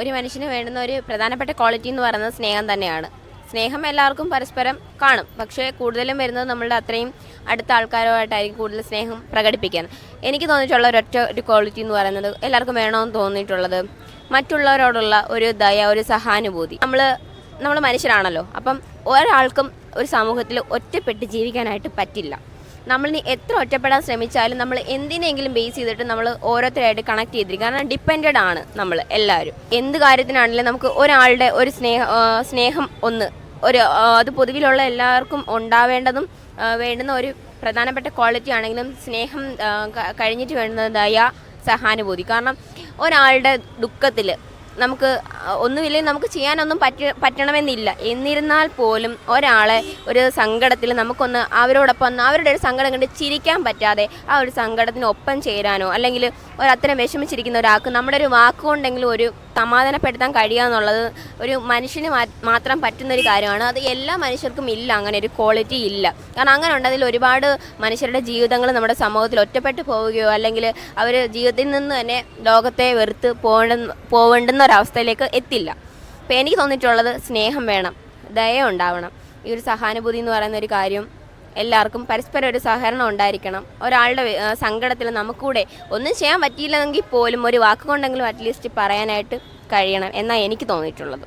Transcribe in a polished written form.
ഒരു മനുഷ്യന് വേണ്ടുന്ന ഒരു പ്രധാനപ്പെട്ട ക്വാളിറ്റി എന്ന് പറയുന്നത് സ്നേഹം തന്നെയാണ്. സ്നേഹം എല്ലാവർക്കും പരസ്പരം കാണും, പക്ഷേ കൂടുതലും വരുന്നത് നമ്മളുടെ അത്രയും അടുത്ത ആൾക്കാരുമായിട്ടായിരിക്കും കൂടുതൽ സ്നേഹം പ്രകടിപ്പിക്കാൻ. എനിക്ക് തോന്നിയിട്ടുള്ള ഒരു ക്വാളിറ്റി എന്ന് പറയുന്നത് എല്ലാവർക്കും വേണമെന്ന് തോന്നിയിട്ടുള്ളത് മറ്റുള്ളവരോടുള്ള ഒരു ദയ, ഒരു സഹാനുഭൂതി. നമ്മൾ മനുഷ്യരാണല്ലോ, അപ്പം ഒരാൾക്കും ഒരു സമൂഹത്തിൽ ഒറ്റപ്പെട്ട് ജീവിക്കാനായിട്ട് പറ്റില്ല. നമ്മളിനി എത്ര ഒറ്റപ്പെടാൻ ശ്രമിച്ചാലും നമ്മൾ എന്തിനെങ്കിലും ബേസ് ചെയ്തിട്ട് നമ്മൾ ഓരോരുത്തരായിട്ട് കണക്ട് ചെയ്തിരിക്കും. കാരണം ഡിപ്പെൻഡഡ് ആണ് നമ്മൾ എല്ലാവരും. എന്ത് കാര്യത്തിനാണെങ്കിലും നമുക്ക് ഒരാളുടെ ഒരു സ്നേഹം അത് പൊതുവിലുള്ള എല്ലാവർക്കും ഉണ്ടാവേണ്ടതും വേണ്ടുന്ന ഒരു പ്രധാനപ്പെട്ട ക്വാളിറ്റി ആണെങ്കിലും സ്നേഹം കഴിഞ്ഞിട്ട് വേണ്ടുന്നത് ദയ, സഹാനുഭൂതി. കാരണം ഒരാളുടെ ദുഃഖത്തിൽ നമുക്ക് ഒന്നുമില്ലെങ്കിൽ നമുക്ക് ചെയ്യാനൊന്നും പറ്റണമെന്നില്ല. എന്നിരുന്നാൽ പോലും ഒരാളെ ഒരു സങ്കടത്തിൽ നമുക്കൊന്ന് അവരോടൊപ്പം അവരുടെ ഒരു സങ്കടം കണ്ട് ചിരിക്കാൻ പറ്റാതെ ആ ഒരു സങ്കടത്തിന് ഒപ്പം ചേരാനോ അല്ലെങ്കിൽ അത്തരം വിഷമിച്ചിരിക്കുന്ന ഒരാൾക്ക് നമ്മുടെ ഒരു വാക്കുകൊണ്ടെങ്കിലും ഒരു സമാധാനപ്പെടുത്താൻ കഴിയുക എന്നുള്ളത് ഒരു മനുഷ്യന് മാത്രം പറ്റുന്നൊരു കാര്യമാണ്. അത് എല്ലാ മനുഷ്യർക്കും ഇല്ല, അങ്ങനെ ഒരു ക്വാളിറ്റി ഇല്ല. കാരണം അങ്ങനെ ഉണ്ടതിൽ ഒരുപാട് മനുഷ്യരുടെ ജീവിതങ്ങൾ നമ്മുടെ സമൂഹത്തിൽ ഒറ്റപ്പെട്ടു പോവുകയോ അല്ലെങ്കിൽ അവർ ജീവിതത്തിൽ നിന്ന് തന്നെ ലോകത്തെ വെറുത്ത് പോവേണ്ടുന്ന ഒരവസ്ഥയിലേക്ക് എത്തില്ല. അപ്പോൾ എനിക്ക് തോന്നിയിട്ടുള്ളത് സ്നേഹം വേണം, ദയ ഉണ്ടാവണം. ഈ ഒരു സഹാനുഭൂതി എന്ന് പറയുന്ന ഒരു കാര്യം എല്ലാവർക്കും പരസ്പരം ഒരു സഹകരണം ഉണ്ടായിരിക്കണം. ഒരാളുടെ സങ്കടത്തിൽ നമുക്കൂടെ ഒന്നും ചെയ്യാൻ പറ്റിയില്ലെങ്കിൽ പോലും ഒരു വാക്കുകൊണ്ടെങ്കിലും അറ്റ്ലീസ്റ്റ് പറയാനായിട്ട് കഴിയണം എന്നാണ് എനിക്ക് തോന്നിയിട്ടുള്ളത്.